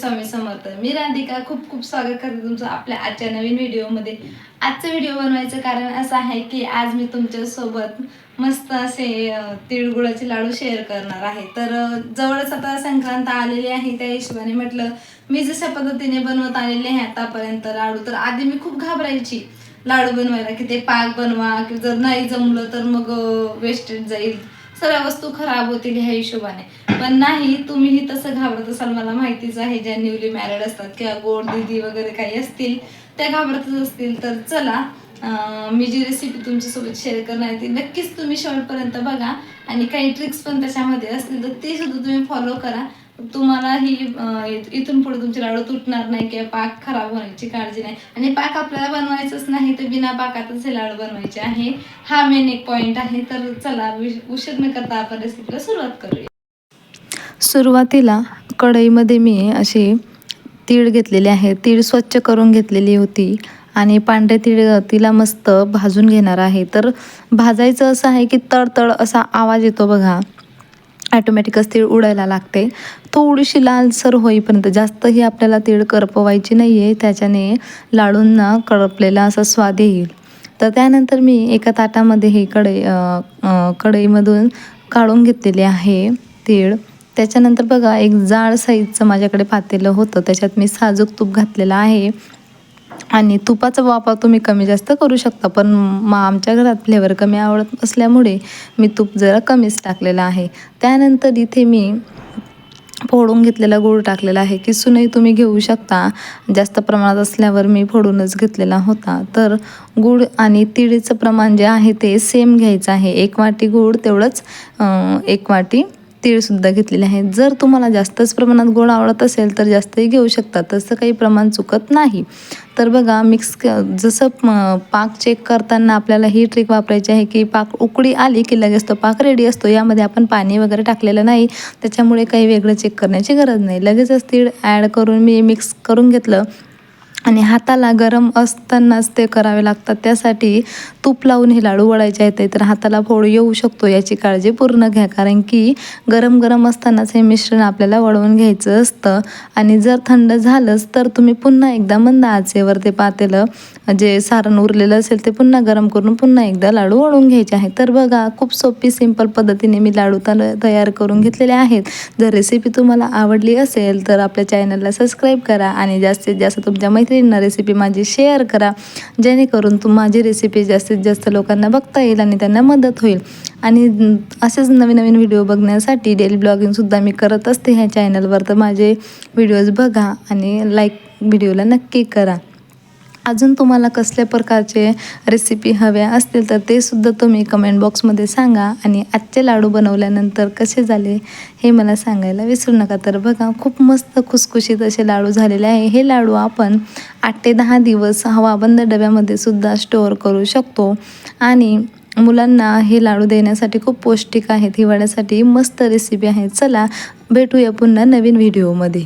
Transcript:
स्वामी समर्थ. मी राधिका खूप खूप स्वागत करते तुमचं आपल्या आजच्या नवीन व्हिडिओमध्ये. आजचा व्हिडिओ बनवायचं कारण असं आहे की आज मी तुमच्यासोबत मस्त असे तिळगुळाचे लाडू शेअर करणार आहे. तर जवळच आता संक्रांत आलेली आहे, त्या हिशोबाने म्हटलं मी जशा पद्धतीने बनवत आलेले आहे आतापर्यंत लाडू, तर आधी मी खूप घाबरायची लाडू बनवायला की ते पाक बनवा की जर नाही जमलं तर मग वेस्टेज जाईल, सगळ्या वस्तू खराब होतील ह्या हिशोबाने. पण नाही, तुम्हीही तसं घाबरत असाल, मला माहितीच आहे. ज्या न्यूली मॅरिड असतात किंवा गोड दीदी वगैरे काही असतील त्या घाबरतच असतील. तर चला, मी जी रेसिपी तुमच्यासोबत शेअर करणार आहे ती नक्कीच तुम्ही शेवटपर्यंत बघा आणि काही ट्रिक्स पण त्याच्यामध्ये असतील तर ते सुद्धा तुम्ही फॉलो करा. तुम्हाला ही इथून पुढे तुमचे लाडू तुटणार नाही किंवा पाक खराब होण्याची काळजी नाही. आणि पाक आपल्याला बनवायचंच नाही तर बिना पाकातच हे लाडू बनवायचे आहे, हा मेन एक पॉईंट आहे. तर चला, उशीर न करता आपण रेसिपीला सुरुवात करूया. सुरुवातीला कढईमध्ये मी असे तीळ घेतलेले आहे. तीळ स्वच्छ करून घेतलेली होती आणि पांढरे तीळ तिला मस्त भाजून घेणार आहे. तर भाजायचं असं आहे की तळतळ असा आवाज येतो बघा, ॲटोमॅटिकच तीळ उडायला लागते. थोडीशी लालसर होईपर्यंत, जास्तही आपल्याला तीळ करपवायची नाही आहे, त्याच्याने लाडूंना करपलेला असा स्वाद येईल. तर त्यानंतर मी एका ताटामध्ये हे कढईमधून काढून घेतलेले आहे तीळ. त्याच्यानंतर बघा, एक जाड साईजचं माझ्याकडे पातेलं होतं, त्याच्यात मी साजूक तूप घातलेलं आहे. आणि तुपाचा वापर तुम्ही कमी जास्त करू शकता, पण आमच्या घरात फ्लेवर कमी आवडत असल्यामुळे मी तूप जरा कमीच टाकलेलं आहे. त्यानंतर इथे मी फोडून घेतलेला गूळ टाकलेला आहे. किसूनही तुम्ही घेऊ शकता, जास्त प्रमाणात असल्यावर मी फोडूनच घेतलेला होता. तर गूळ आणि तिळीचं प्रमाण जे आहे ते सेम घ्यायचं आहे. 1 वाटी गूळ तेवढंच 1 वाटी तीळसुद्धा घेतलेले आहे. जर तुम्हाला जास्तच प्रमाणात गोड आवडत असेल तर जास्तही घेऊ शकता, तसं काही प्रमाण चुकत नाही. तर बघा, जसं पाक चेक करताना आपल्याला ही ट्रिक वापरायची आहे की पाक उकळी आली की लगेच तो पाक रेडी असतो. यामध्ये आपण पाणी वगैरे टाकलेलं नाही, त्याच्यामुळे काही वेगळं चेक करण्याची गरज नाही. लगेचच तीळ ॲड करून मी मिक्स करून घेतलं. आणि हाताला गरम असतानाच ते करावे लागतात, त्यासाठी तूप लावून हे लाडू वळायचे आहेत. तर हाताला फोड येऊ शकतो, याची काळजी पूर्ण घ्या, कारण की गरम गरम असतानाच हे मिश्रण आपल्याला वळवून घ्यायचं असतं. आणि जर थंड झालंच तर तुम्ही पुन्हा एकदा मंद आचेवर ते पातेलं जे सारण उरलेलं असेल ते पुन्हा गरम करून पुन्हा एकदा लाडू वळवून घ्यायचे आहे. तर बघा, खूप सोपी सिंपल पद्धतीने मी लाडू तयार करून घेतलेले आहेत. जर रेसिपी तुम्हाला आवडली असेल तर आपल्या चॅनलला सबस्क्राईब करा आणि जास्तीत जास्त तुमच्या मैत्रिणींना रेसिपी माझी शेअर करा, जेणेकरून माझी रेसिपी जास्तीत जास्त लोकांना बघता येईल आणि त्यांना मदत होईल. आणि असेच नवीन नवीन व्हिडिओ बघण्यासाठी डेली ब्लॉगिंगसुद्धा मी करत असते ह्या चॅनलवर. तर माझे व्हिडिओज बघा आणि लाईक व्हिडिओला नक्की करा. अजून तुम्हाला कसल्या प्रकारचे रेसिपी हव्या असतील तर ते सुद्धा तुम्ही कमेंट बॉक्समध्ये सांगा. आणि आजचे लाडू बनवल्यानंतर कसे झाले हे मला सांगायला विसरू नका. तर बघा, खूप मस्त खुसखुशीत असे लाडू झालेले आहे. हे लाडू आपण 8 ते 10 दिवस हवाबंद डब्यामध्ये सुद्धा स्टोअर करू शकतो आणि मुलांना हे लाडू देण्यासाठी खूप पौष्टिक आहेत. हिवाळ्यासाठी मस्त रेसिपी आहे. चला, भेटूया पुन्हा नवीन व्हिडिओमध्ये.